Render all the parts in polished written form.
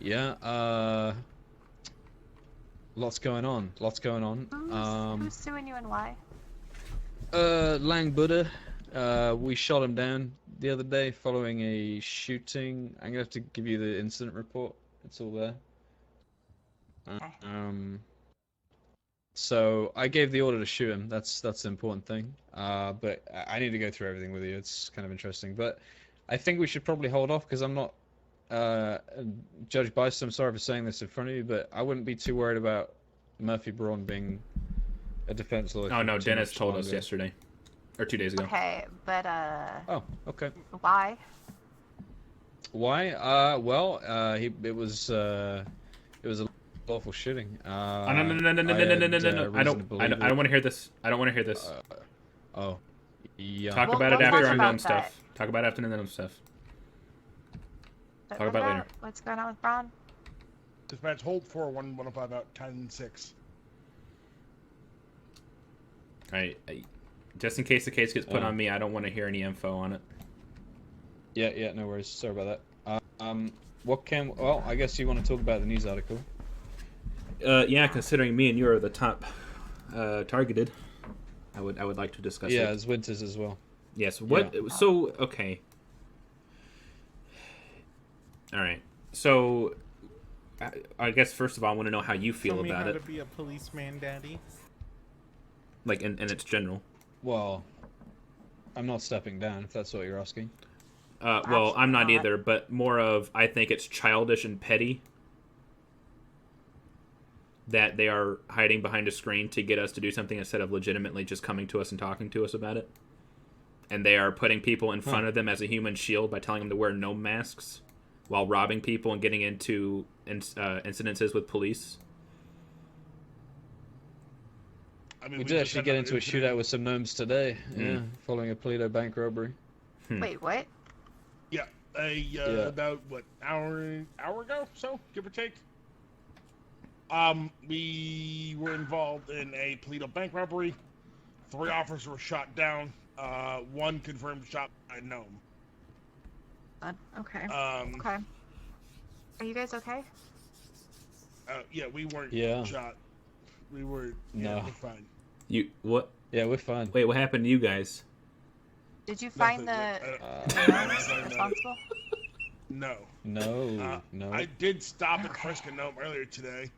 Yeah, lots going on. Lots going on. Who's suing you and why? Lang Buddha. We shot him down the other day following a shooting. I'm gonna have to give you the incident report. It's all there. Okay. So I gave the order to shoot him. That's the important thing. But I need to go through everything with you. It's kind of interesting. But I think we should probably hold off because I'm not Judge Byson. I'm sorry for saying this in front of you, but I wouldn't be too worried about Murphy Braun being a defense lawyer. Oh no, Dennis told us yesterday, or 2 days ago. Okay, but Oh, okay. why? Why? Well, it was a lawful shooting. No. I don't want to hear this. I don't want to hear this. Oh, yeah. Talk about it after I'm done stuff. Talk about it after I'm done stuff. Talk about it later. What's going on with Braun? Dispatch, hold 41105 out 10-6. Alright, just in case the case gets put on me, I don't want to hear any info on it. Yeah, no worries. Sorry about that. Well, I guess you want to talk about the news article. Yeah, considering me and you are the top targeted, I would like to discuss it. Yeah, as Winters as well. Yes. What? Yeah. So okay. All right. So, I guess first of all, I want to know how you feel about it. Tell me how to be a policeman, Daddy. Like in its general. Well, I'm not stepping down if that's what you're asking. Well, I'm not either, but more of I think it's childish and petty that they are hiding behind a screen to get us to do something instead of legitimately just coming to us and talking to us about it. And they are putting people in front of them as a human shield by telling them to wear Gnome masks while robbing people and getting into incidences with police. I mean, we did actually get into a shootout with some gnomes today, following a Toledo bank robbery. Wait, what? Yeah, about what hour ago, so give or take. We were involved in a Toledo bank robbery. 3 officers were shot down. 1 confirmed shot by Gnome. Okay. Okay. Are you guys okay? Yeah, we weren't shot. We were. No. We're fine. You what? Yeah, we're fine. Wait, what happened to you guys? Did you find the responsible? No. No. I did stop and frisk a Gnome earlier today.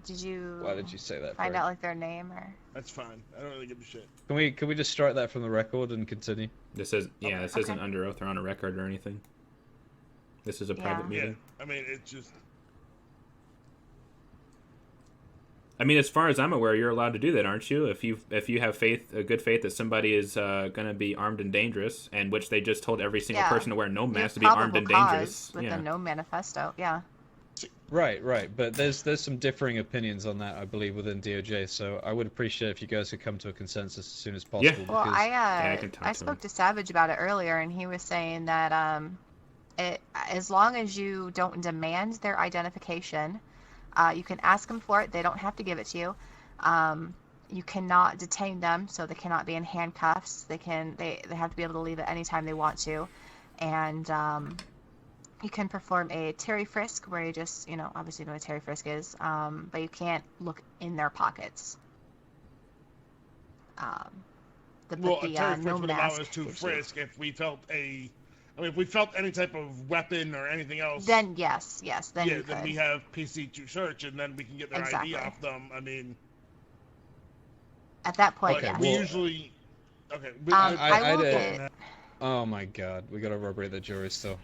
Did you? Why did you say that? Find out like their name or? That's fine. I don't really give a shit. Can we just strike that from the record and continue? This is this isn't under oath or on a record or anything. This is a private meeting. Yeah, I mean it's just. I mean, as far as I'm aware, you're allowed to do that, aren't you? If you have good faith that somebody is going to be armed and dangerous, and which they just told every single person to wear no mask to be armed and dangerous. With the no manifesto, Right, but there's some differing opinions on that, I believe, within DOJ. So I would appreciate if you guys could come to a consensus as soon as possible. Yeah. Well, I spoke to Savage about it earlier, and he was saying that as long as you don't demand their identification, you can ask them for it. They don't have to give it to you. You cannot detain them, so they cannot be in handcuffs. They have to be able to leave at any time they want to, and you can perform a Terry frisk where you just, obviously know what a Terry frisk is, but you can't look in their pockets. A Terry frisk would allow us to frisk if we felt if we felt any type of weapon or anything else. Then yes, then you could. Then we have PC to search, and then we can get their ID off them. I mean, at that point, yes. We usually. Okay. I will get. Oh my God, we got to robbery the jury still.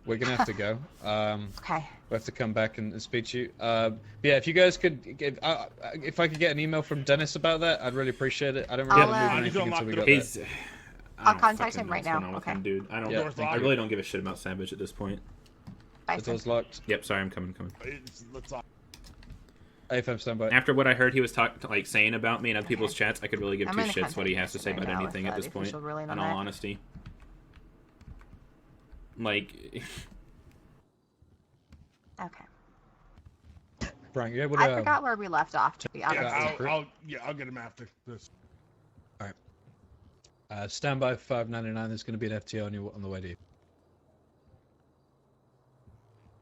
We're gonna have to go. Okay. We have to come back and speak to you. Yeah, if you guys could, if I could get an email from Dennis about that, I'd really appreciate it. I don't really want to move anything until we got that. I'll contact him right now. Okay. Dude, I really don't give a shit about Savage at this point. The door's locked. Yep, sorry, I'm coming. AFM standby. After what I heard he was saying about me in other people's chats, I could really give 2 shits what he has to say about anything at this point. In all honesty. Okay. Frank, yeah, I forgot where we left off. To be honest. I'll get him after this. All right. Standby for 599. There's going to be an FTO on the way to you.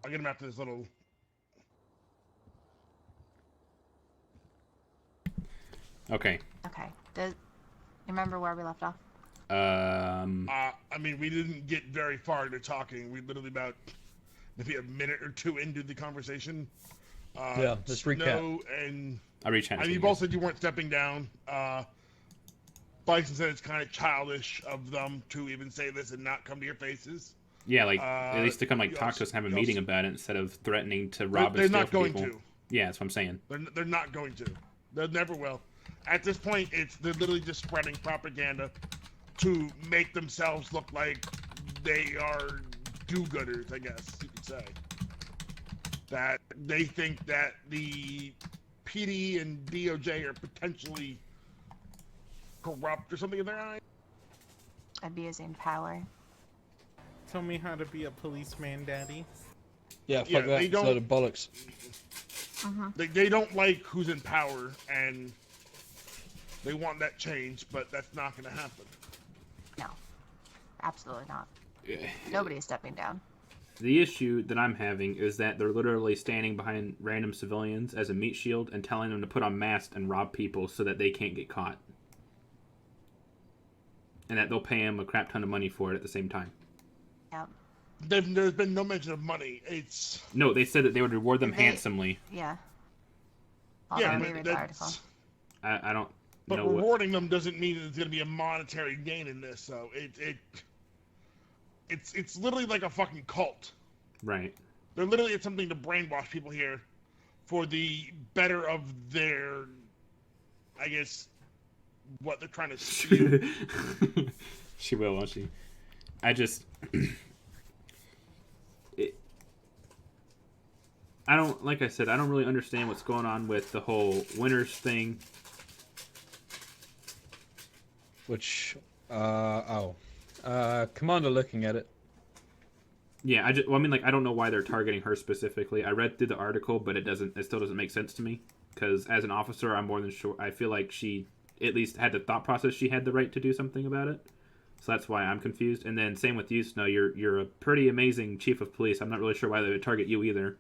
I'll get him after this little. Okay. Okay. Remember where we left off? I mean, we didn't get very far into talking. We literally about maybe a minute or two into the conversation. Yeah, let's recap. Snow and I'll reach out. you both said you weren't stepping down. Bison said it's kind of childish of them to even say this and not come to your faces. Yeah, like at least to come like talk to us and have a meeting about it instead of threatening to rob They're and steal not from going people. to. Yeah, that's what I'm saying. They're not going to. They never will. At this point, they're literally just spreading propaganda to make themselves look like they are do-gooders, I guess you could say. That they think that the PD and DOJ are potentially corrupt or something in their eyes. Abusing power. Tell me how to be a policeman, Daddy. Yeah, fuck Yeah, that. they It's a load of bollocks. They don't like who's in power, and they want that change, but that's not going to happen. No. Absolutely not. Nobody is stepping down. The issue that I'm having is that they're literally standing behind random civilians as a meat shield and telling them to put on masks and rob people so that they can't get caught. And that they'll pay them a crap ton of money for it at the same time. Yep. There's been no mention of money. It's... No, they said that they would reward them handsomely. Yeah. Yeah, I'll reread the article. I don't But know rewarding them doesn't mean there's going to be a monetary gain in this, so it's literally like a fucking cult. Right. They're literally attempting to brainwash people here for the better of their, I guess, what they're trying to spew. She will, won't she? I just... I don't, like I said, I don't really understand what's going on with the whole winners thing. Which, Commander looking at it. Yeah, I mean, like, I don't know why they're targeting her specifically. I read through the article, but it still doesn't make sense to me. Because as an officer, I'm more than sure, I feel like she at least had the thought process she had the right to do something about it. So that's why I'm confused. And then same with you, Snow. You're a pretty amazing chief of police. I'm not really sure why they would target you either.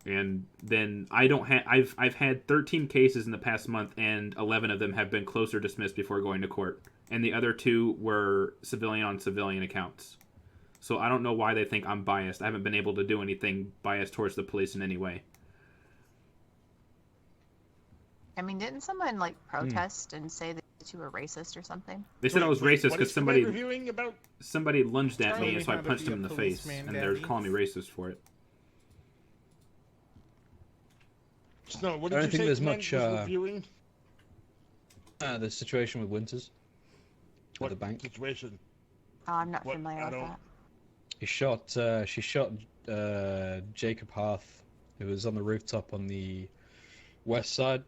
And then I've had 13 cases in the past month, and 11 of them have been closed or dismissed before going to court. And the other 2 were civilian on civilian accounts. So I don't know why they think I'm biased. I haven't been able to do anything biased towards the police in any way. I mean, didn't someone like protest and say that you were racist or something? They said I was racist because somebody lunged at me, and so I punched him in the face, and they're calling me racist for it. Snow, what did I don't you think say there's much reviewing? The situation with Winters. With the bank. Situation? Oh, I'm not familiar with that. She shot Jacob Harth, who was on the rooftop on the west side.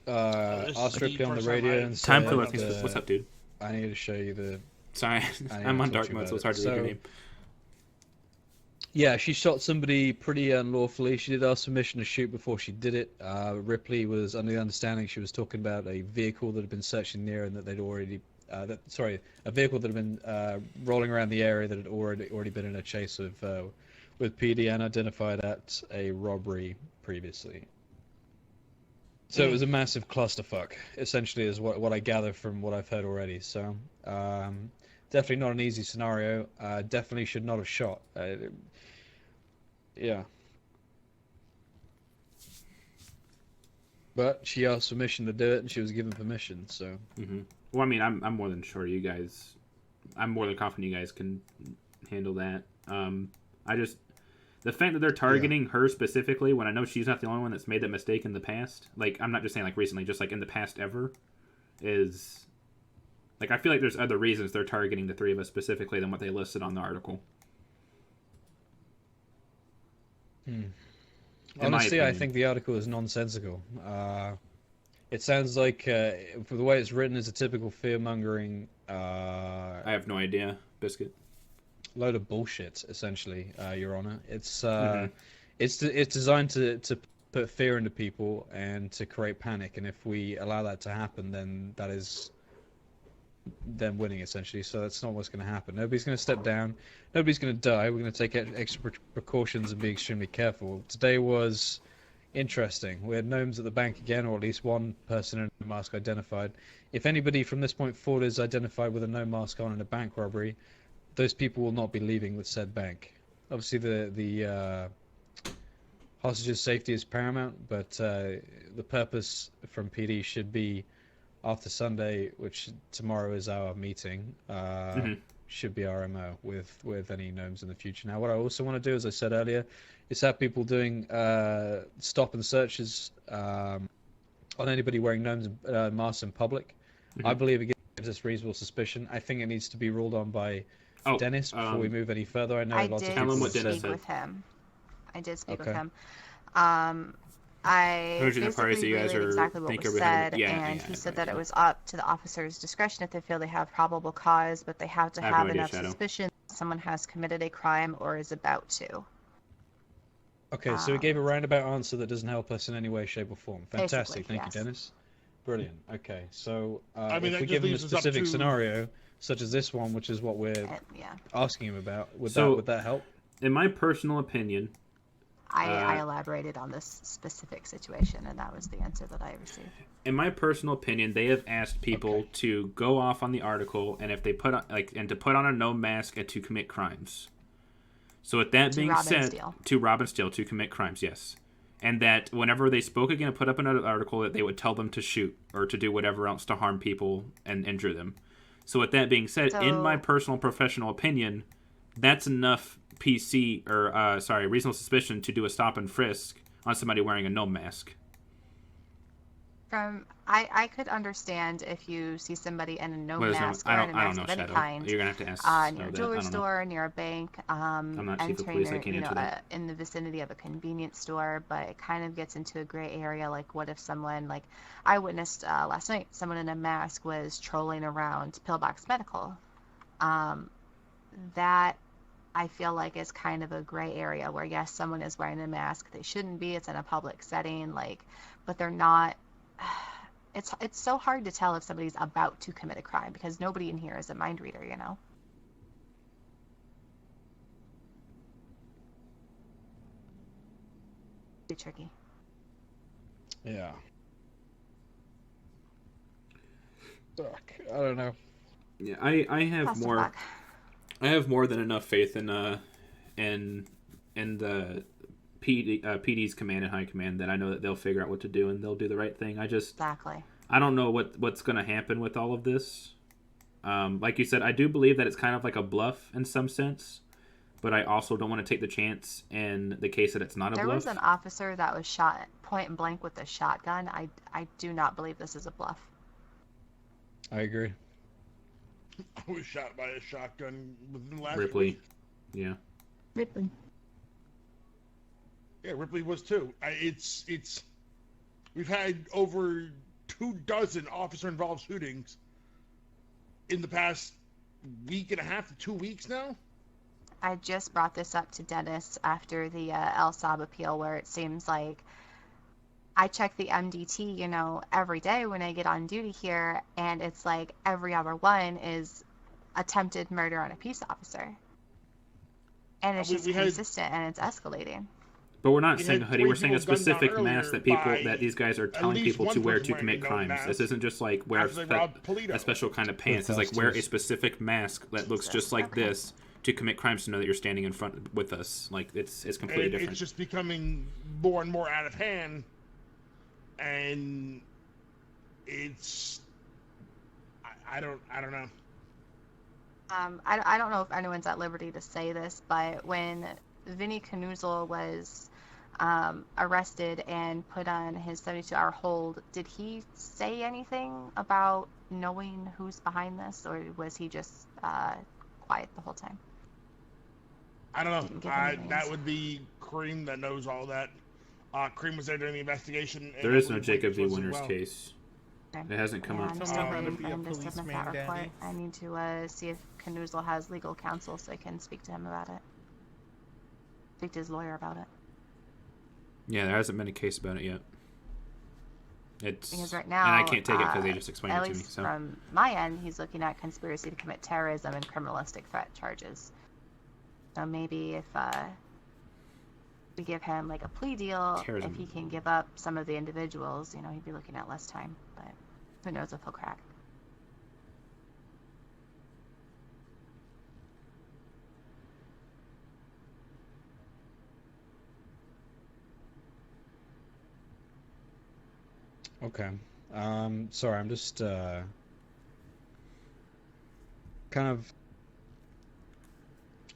Asked Ripley on the radio and said, Time for what's up, dude? I need to show you the... Sorry, I'm on dark mode, so it's hard to read your name. Yeah, she shot somebody pretty unlawfully. She did ask permission to shoot before she did it. Ripley was under the understanding she was talking about a vehicle that had been searching near and that they'd already... a vehicle that had been rolling around the area that had already been in a chase with PD and identified at a robbery previously. So it was a massive clusterfuck, essentially, is what I gather from what I've heard already. So definitely not an easy scenario. Definitely should not have shot. Yeah. But she asked permission to do it, and she was given permission. So. Mm-hmm. Well, I mean, I'm more than sure you guys. I'm more than confident you guys can handle that. The fact that they're targeting her specifically, when I know she's not the only one that's made that mistake in the past. Like, I'm not just saying like recently, just like in the past ever, is like I feel like there's other reasons they're targeting the 3 of us specifically than what they listed on the article. Honestly, I think the article is nonsensical. It sounds like, for the way it's written, is a typical fear-mongering... I have no idea, Biscuit. Load of bullshit, essentially, Your Honor. It's designed to put fear into people and to create panic, and if we allow that to happen, then that is them winning essentially. So that's not what's going to happen. Nobody's going to step down. Nobody's going to die. We're going to take extra precautions and be extremely careful. Today was interesting. We had gnomes at the bank again, or at least one person in a mask identified. If anybody from this point forward is identified with a gnome mask on in a bank robbery, those people will not be leaving with said bank. Obviously, the hostages' safety is paramount, but the purpose from PD should be after Sunday, which tomorrow is our meeting, should be our MO with any gnomes in the future. Now, what I also want to do, as I said earlier, is have people doing stop and searches on anybody wearing gnomes masks in public. I believe it gives us reasonable suspicion. I think it needs to be ruled on by Dennis before we move any further. I know lots of people I what did Dennis speak said. with him. I did speak with Okay. him. I Who's the parties basically you guys relayed are exactly what think was are behind said, it? and he said that it was up to the officer's discretion if they feel they have probable cause, but they have to I have no have idea, enough Shadow. suspicion that someone has committed a crime or is about to. Okay, so he gave a roundabout answer that doesn't help us in any way, shape, or form. Fantastic, Basically, thank yes. you, Dennis. Brilliant. Okay, so I mean, if that we just give him a leaves us up specific to- scenario, such as this one, which is what we're Yeah, asking him about, would So- that help? In my personal opinion, I elaborated on this specific situation, and that was the answer that I received. they have asked people to go off on the article, and if they put on, to put on a gnome mask and to commit crimes. So with that being said, to rob and steal, to commit crimes, yes. And that whenever they spoke again and put up another article, that they would tell them to shoot or to do whatever else to harm people and injure them. So with that being said, in my personal professional opinion, that's enough reasonable suspicion to do a stop and frisk on somebody wearing a gnome mask. I could understand if you see somebody in a gnome mask or in a I don't mask know, of any Shadow. kind. You're gonna have to ask. Near a jewelry store, near a bank, I'm not chief of entering police. I can't answer that. in the vicinity of a convenience store, but it kind of gets into a gray area. Like, what if someone, like I witnessed last night, someone in a mask was trolling around Pillbox Medical. That I feel like is kind of a gray area where, yes, someone is wearing a mask. They shouldn't be. It's in a public setting, but they're not. It's so hard to tell if somebody's about to commit a crime because nobody in here is a mind reader, you know? Pretty tricky. Yeah. Fuck, I don't know. Yeah, I have Lots of more. luck. I have more than enough faith in the PD's command and high command that I know that they'll figure out what to do and they'll do the right thing. Exactly. I don't know what's going to happen with all of this. Like you said, I do believe that it's kind of like a bluff in some sense, but I also don't want to take the chance in the case that it's not a bluff. There was an officer that was shot point blank with a shotgun. I do not believe this is a bluff. I agree. I was shot by a shotgun within the last Ripley. week. Yeah. Ripley. Yeah, Ripley was too. It's we've had over 24 officer-involved shootings in the past week and a half to 2 weeks now. I just brought this up to Dennis after the El Saab appeal, where it seems like I check the MDT, every day when I get on duty here, and it's like every other one is attempted murder on a peace officer. And it's just consistent, and it's escalating. But we're not We saying had hoodie. We're saying a three people gunned specific down mask earlier that these guys are at telling least people one to wear person to commit wearing a gnome crimes. This mask isn't just like wear after they robbed Polito. a special kind of pants. It's like wear a specific mask that looks just like this to commit crimes to know that you're standing in front with us. Like it's completely different. It's just becoming more and more out of hand, and it's I don't know. I don't know if anyone's at liberty to say this, but when Vinny Knuzel was arrested and put on his 72-hour hold, did he say anything about knowing who's behind this, or was he just quiet the whole time? I don't know. That would be Cream that knows all that. Cream was there during the investigation. There is no Jacob V. Winters case. Okay. It hasn't come Yeah, up. I'm Tell still me how to waiting be for a him to submit policeman, that report. Daddy. I need to see if Knuzel has legal counsel so I can speak to him about it. Speak to his lawyer about it. Yeah, there hasn't been a case about it yet. Because right now, and I can't take it because they just explained at it to me. least So from my end, he's looking at conspiracy to commit terrorism and criminalistic threat charges. So maybe if we give him like a plea deal, Terrorism. if he can give up some of the individuals, you know, he'd be looking at less time. But who knows if he'll crack. Okay. Sorry, I'm just kind of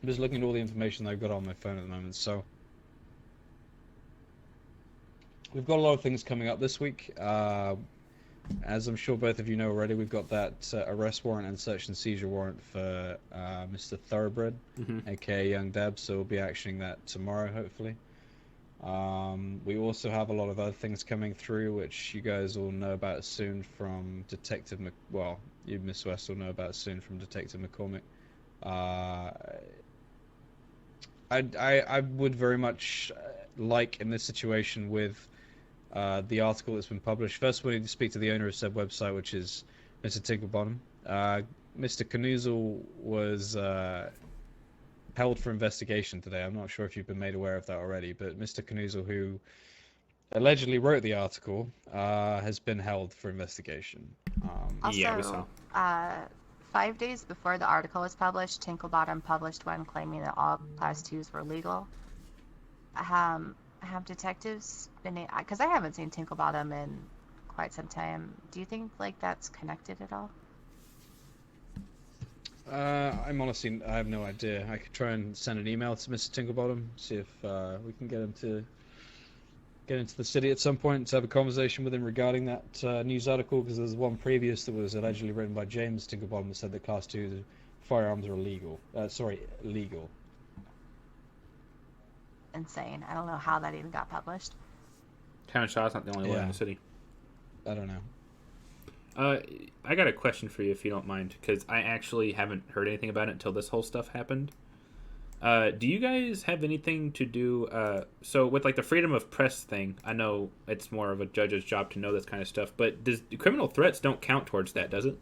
I'm just looking at all the information I've got on my phone at the moment. So we've got a lot of things coming up this week. As I'm sure both of you know already, we've got that arrest warrant and search and seizure warrant for Mr. Thoroughbred, aka Young Deb. So we'll be actioning that tomorrow, hopefully. We also have a lot of other things coming through, which you guys will know about soon from Detective well, you, Miss West, will know about soon from Detective McCormick. I would very much like in this situation with the article that's been published. First, we need to speak to the owner of said website, which is Mr. Tinklebottom. Mr. Canoozle was held for investigation today. I'm not sure if you've been made aware of that already, but Mr. Canoozle, who allegedly wrote the article, has been held for investigation. Also, yeah, we saw. 5 days before the article was published, Tinklebottom published one claiming that all Class 2s were legal. Have detectives been... Because I haven't seen Tinklebottom in quite some time. Do you think, like, that's connected at all? I'm honestly... I have no idea. I could try and send an email to Mr. Tinklebottom, see if we can get him to get into the city at some point to have a conversation with him regarding that news article, because there's one previous that was allegedly written by James Tinklebottom that said that Class 2 firearms are illegal. Legal. Insane. I don't know how that even got published. Kevin Shaw's not the only lawyer in the city. I don't know. I got a question for you if you don't mind, because I actually haven't heard anything about it until this whole stuff happened. Do you guys have anything to do, so with like the freedom of press thing, I know it's more of a judge's job to know this kind of stuff, but criminal threats don't count towards that, does it?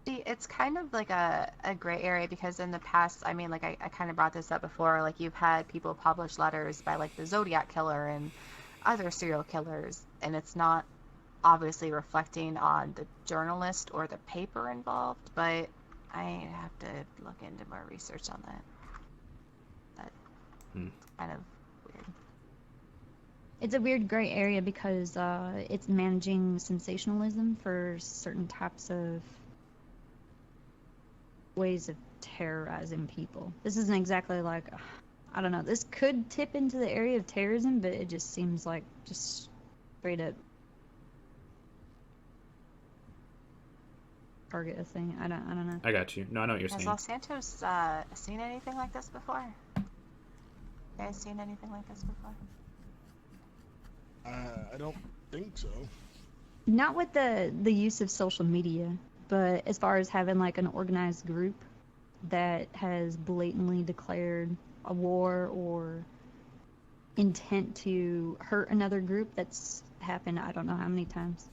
See, it's kind of like a gray area, because in the past, I mean, like I kind of brought this up before, like you've had people publish letters by like the Zodiac Killer and other serial killers, and it's not obviously reflecting on the journalist or the paper involved, but I have to look into more research on that. That's kind of weird. It's a weird gray area because it's managing sensationalism for certain types of ways of terrorizing people. This isn't exactly like, I don't know, this could tip into the area of terrorism, but it just seems like just straight up target a thing. I don't know. I got you. No, I know what you're saying. Has Los Santos seen anything like this before? You guys seen anything like this before? I don't think so. Not with the use of social media, but as far as having like an organized group that has blatantly declared a war or intent to hurt another group, that's happened I don't know how many times.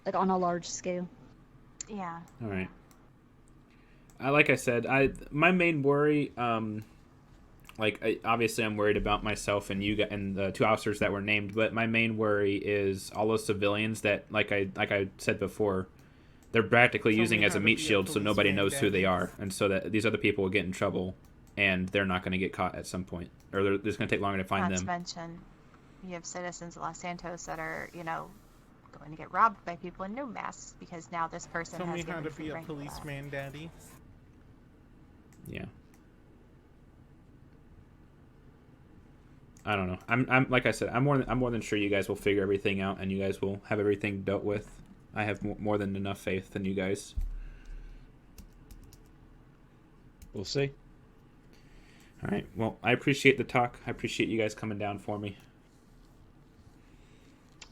Like on a large scale. Yeah. All right. Like I said, my main worry, obviously I'm worried about myself and you and the two officers that were named, but my main worry is all those civilians that, like I said before, they're practically using as a meat shield, so nobody knows who they are, and so that these other people will get in trouble, and they're not going to get caught at some point, or they're just going to take longer to find them. Not to mention, you have citizens of Los Santos that are, going to get robbed by people in no masks because now this person Tell has me how given to be a policeman, Daddy. Yeah. I don't know. I'm like I said, I'm more than sure you guys will figure everything out and you guys will have everything dealt with. I have more than enough faith in you guys. We'll see. All right. Well, I appreciate the talk. I appreciate you guys coming down for me.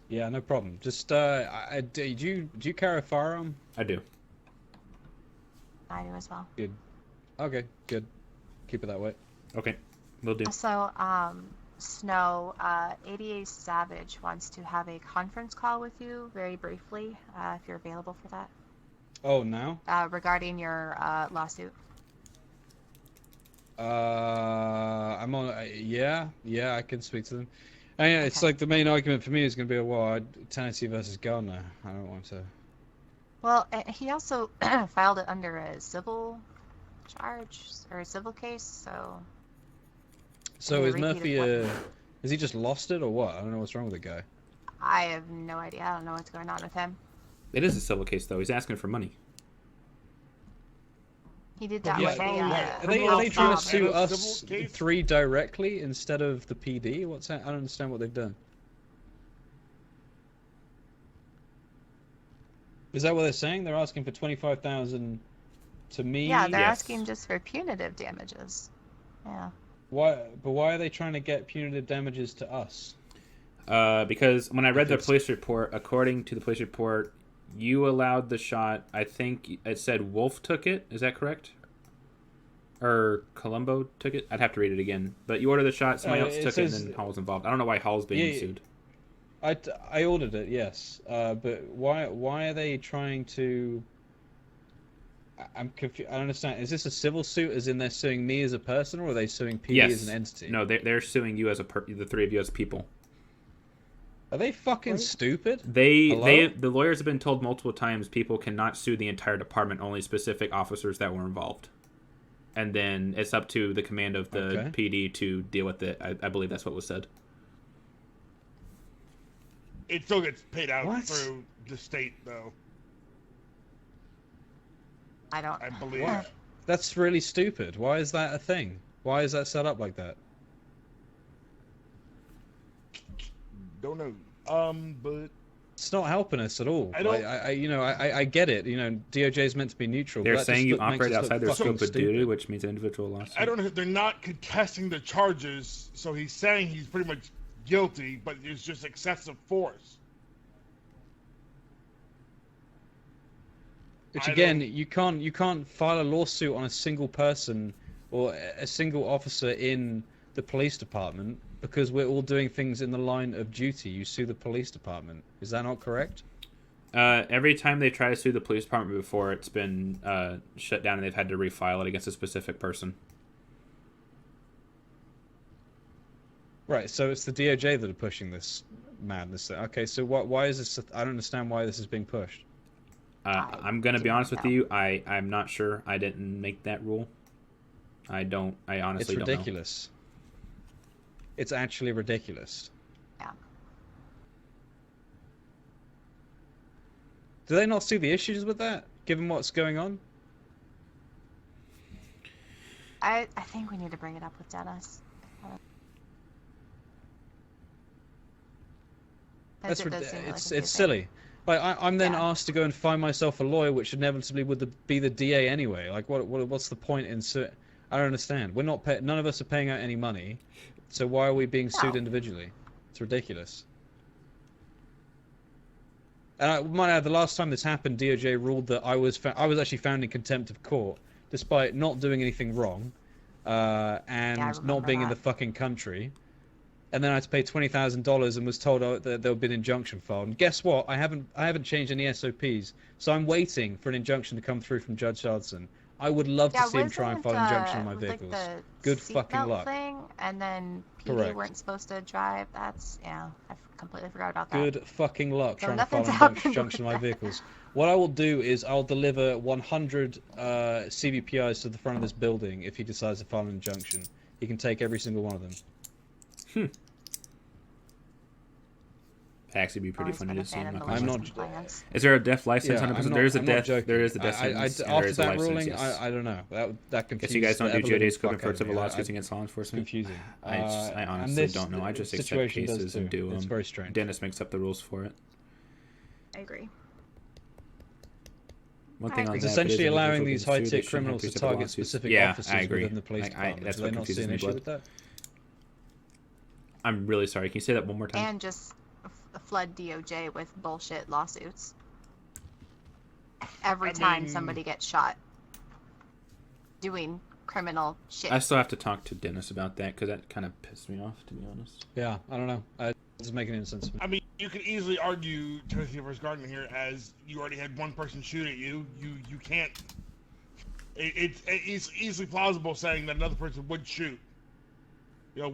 Yeah, no problem. Just, do you carry a firearm? I do. I do as well. Good. Okay, good. Keep it that way. Okay, will do. So, Snow, ADA Savage wants to have a conference call with you very briefly, if you're available for that, Oh, now? regarding your lawsuit. I'm on. Yeah, I can speak to them. And yeah, it's Okay. like the main argument for me is going to be, well, Tennessee versus Gardner. I don't want to. Well, he also filed it under a civil charge or a civil case, so. So Yeah, is repeat of Murphy? what- Has he just lost it or what? I don't know what's wrong with the guy. I have no idea. I don't know what's going on with him. It is a civil case, though. He's asking for money. He did But that yeah, with the. found what? Are they Criminal trying to assault sue and a us civil case? three directly instead of the PD? What's that? I don't understand what they've done. Is that what they're saying? They're asking for 25,000 to me. Yeah, they're Yes. asking just for punitive damages. Yeah. Why? But why are they trying to get punitive damages to us? Because when I read the it's- police report, according to the police report, you allowed the shot. I think it said Wolf took it. Is that correct? Or Columbo took it? I'd have to read it again. But you ordered the shot, somebody else it took says- it, and then Hall's involved. I don't know why Hall's being Yeah, sued. I ordered it, yes. But why are they trying to? I'm confused. I don't understand. Is this a civil suit, as in they're suing me as a person, or are they suing PD Yes. as an entity? No, they're suing you as the three of you as people. Are they fucking Right. stupid? The lawyers have been told multiple times people cannot sue the entire department, only specific officers that were involved. And then it's up to the command of the Okay. PD to deal with it. I believe that's what was said. It still gets paid out What? through the state, though, I don't. I believe. What? That's really stupid. Why is that a thing? Why is that set up like that? Don't know. But It's not helping us at all. I don't- I get it. DOJ is meant to be neutral. They're but that saying just you makes operate us look outside their fucking scope of duty, stupid. which means an individual lawsuit. I don't know. They're not contesting the charges, so he's saying he's pretty much guilty, but it's just excessive force. Which I again, don't- you can't file a lawsuit on a single person or a single officer in the police department because we're all doing things in the line of duty. You sue the police department. Is that not correct? Every time they try to sue the police department before, it's been shut down, and they've had to refile it against a specific person. Right. So it's the DOJ that are pushing this madness. Okay. So why is this? I don't understand why this is being pushed. I'm gonna be didn't honest with know. you. I'm not sure. I didn't make that rule. I honestly It's don't know. ridiculous. It's actually ridiculous. Yeah. Do they not see the issues with that, given what's going on? I think we need to bring it up with Dennis. That's It does seem really it's confusing. silly. Like I'm then Yeah. asked to go and find myself a lawyer, which inevitably would be the DA anyway. Like what's the point in suit? I don't understand. We're not none of us are paying out any money, so why are we being sued No. individually? It's ridiculous. And I might add, the last time this happened, DOJ ruled that I was actually found in contempt of court, despite not doing anything wrong, and not remember being in that. the fucking country. And then I had to pay $20,000 and was told that there would be an injunction filed. And guess what? I haven't changed any SOPs, so I'm waiting for an injunction to come through from Judge Hudson. I would love to see him try and file an injunction on my vehicles. Like the Good seatbelt fucking luck. Thing, and then PD Correct. weren't supposed to drive. That's I completely forgot about that. Good fucking luck So trying to file nothing's an happened injunction on my with that. vehicles. What I will do is I'll deliver 100 CVPIs to the front of this building if he decides to file an injunction. He can take every single one of them. Actually, be pretty Always funny been a to see. fan of I'm not malicious gonna- I'm not- compliance. Is there a deaf license? Yeah, 100%. I'm not- There is a I'm not deaf. joking. There is a deaf sentence. and there after is a that life ruling, sentence, yes. I don't know. That confuses. Guess you guys don't the do ever-living GOD's fuck equivalent for out of civil me. lawsuits against law enforcement. Confusing. I And honestly this don't know. I just accept situation does cases and too. do them. It's very strange. Dennis makes up the rules for it. I agree. One I thing agree. on It's that, essentially if it is allowing individual these being sued, they high-tech shouldn't have criminals to three separate target lawsuits. specific Yeah, officers I agree. within the police department. That's Do what they not see confuses an me, issue bud. with that? I'm really sorry. Can you say that one more time? And just flood DOJ with bullshit lawsuits. Every I time mean- somebody gets shot doing criminal shit. I still have to talk to Dennis about that because that kind of pissed me off, to be honest. Yeah, I don't know. It doesn't make any sense to me. I mean, you could easily argue Timothy vs. Gardner here, as you already had one person shoot at you. You can't. It's easily plausible saying that another person would shoot. You know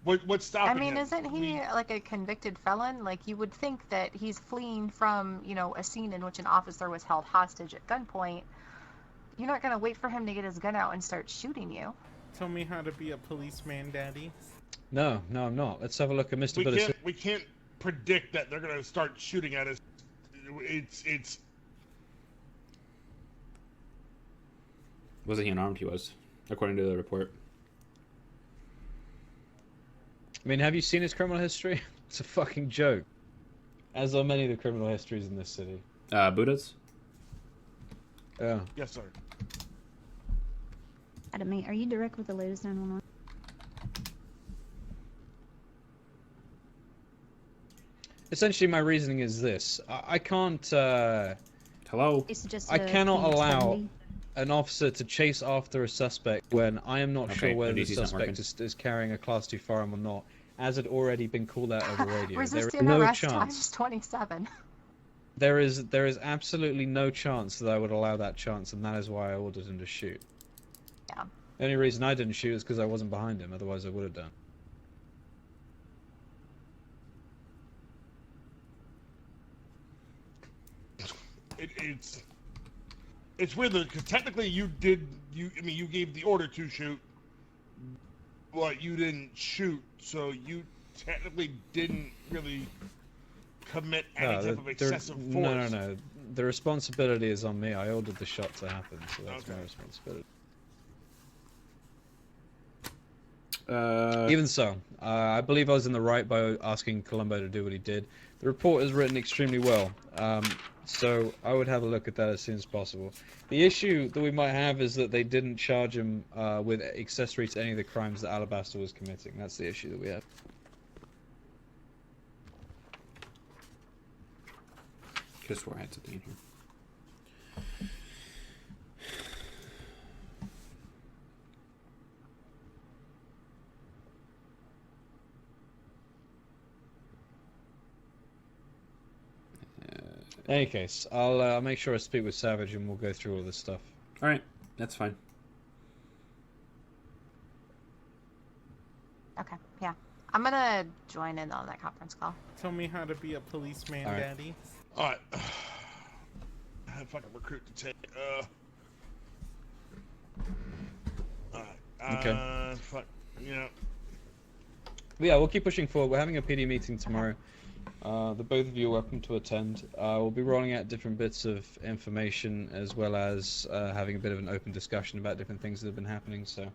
what's stopping him? I mean, isn't he like a convicted felon? Like, you would think that he's fleeing from, you know, a scene in which an officer was held hostage at gunpoint. You're not gonna wait for him to get his gun out and start shooting you. Tell me how to be a policeman, Daddy. No, I'm not. Let's have a look at Mr. Billis. We can't predict that they're gonna start shooting at us. It's. Wasn't he unarmed? He was, according to the report. I mean, have you seen his criminal history? It's a fucking joke. As are many of the criminal histories in this city. Buddha's? Yeah. Yes, sir. Adam, are you direct with the latest 911? Essentially, my reasoning is this: I can't. Hello. I cannot allow an officer to chase after a suspect when I am not sure whether the suspect is carrying a Class 2 firearm or not, as had already been called out over radio. Resisting there is no arrest chance. times 27. There is absolutely no chance that I would allow that chance, and that is why I ordered him to shoot. Yeah. The only reason I didn't shoot is because I wasn't behind him. Otherwise, I would have done. It's weird because technically you gave the order to shoot, but you didn't shoot, so you technically didn't really commit any type of excessive force. No. The responsibility is on me. I ordered the shot to happen, so that's my responsibility. Even so, I believe I was in the right by asking Columbo to do what he did. The report is written extremely well, so I would have a look at that as soon as possible. The issue that we might have is that they didn't charge him with accessory to any of the crimes that Alabaster was committing. That's the issue that we have. Just where I had something in here. In any case, I'll make sure I speak with Savage and we'll go through all this stuff. Alright, that's fine. Okay, yeah. I'm gonna join in on that conference call. Tell me how to be a policeman, All right. Daddy. Alright. I had a fucking recruit to take. Alright. Okay. Fuck. You know. But yeah, we'll keep pushing forward. We're having a PD meeting tomorrow. The both of you are welcome to attend. We'll be rolling out different bits of information as well as having a bit of an open discussion about different things that have been happening. So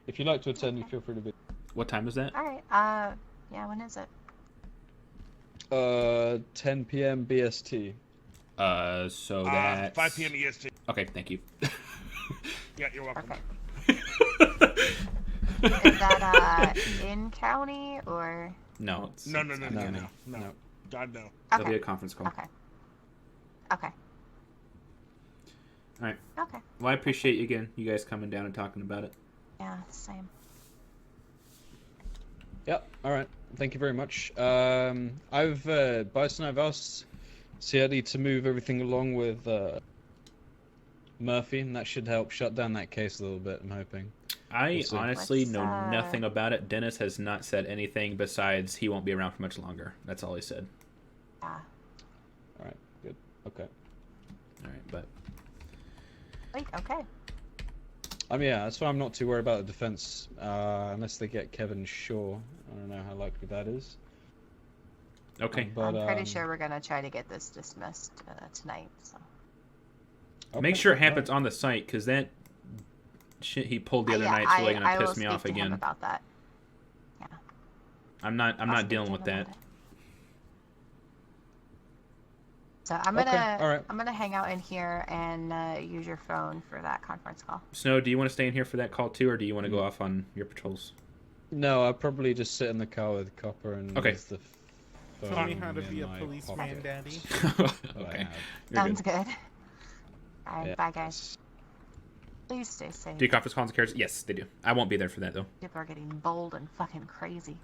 if you'd like to attend, you feel free to be. What time is that? Alright, yeah, when is it? 10 p.m. BST. So that's 5 p.m. EST. Okay, thank you. Yeah, you're welcome. Perfect. Is that in county or? No. No. No. God, no. There'll be Okay. a conference call. Okay. Okay. Alright. Okay. Well, I appreciate you again, you guys coming down and talking about it. Yeah, same. Yep. All right. Thank you very much. Byson, I've asked CID to move everything along with Murphy, and that should help shut down that case a little bit. I'm hoping. I see. honestly Let's, know nothing about it. Dennis has not said anything besides he won't be around for much longer. That's all he said. Yeah. All right. Good. Okay. All right, but Wait, okay. Yeah, that's why I'm not too worried about the defense, unless they get Kevin Shaw. I don't know how likely that is. okay. But, I'm pretty sure we're gonna try to get this dismissed tonight. So. Okay. Make sure it happens on the site, because that shit he pulled the other night's really gonna piss me off to him again. about that. Yeah. I'm not I'll not speak dealing to with him that. about it. So I'm gonna Okay, all right. I'm gonna hang out in here and use your phone for that conference call. Snow, do you want to stay in here for that call too, or do you want to go off on your patrols? No, I'll probably just sit in the car with Copper and Okay. use the phone Tell me how to in be a my policeman, pocket Daddy. that I Okay. have. You're Sounds good. good. All right, Yeah. bye guys. Please stay safe. Do conference calls and carriers? Yes, they do. I won't be there for that though. People are getting bold and fucking crazy.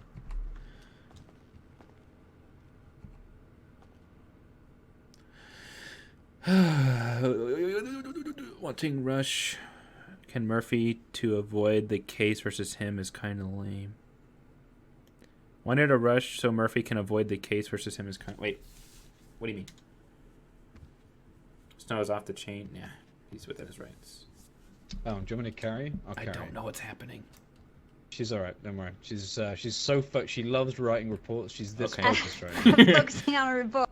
Wanting rush. Can Murphy to avoid the case versus him is kind of lame. Wanted a rush so Murphy can avoid the case versus him is kind of... Wait. What do you mean? Snow is off the chain. Yeah, he's within his rights. Oh, do you want me to carry? I'll carry. I don't know what's happening. She's all right. Don't worry. She's so she loves writing reports. She's this Okay. focused right I'm now. focusing on a report.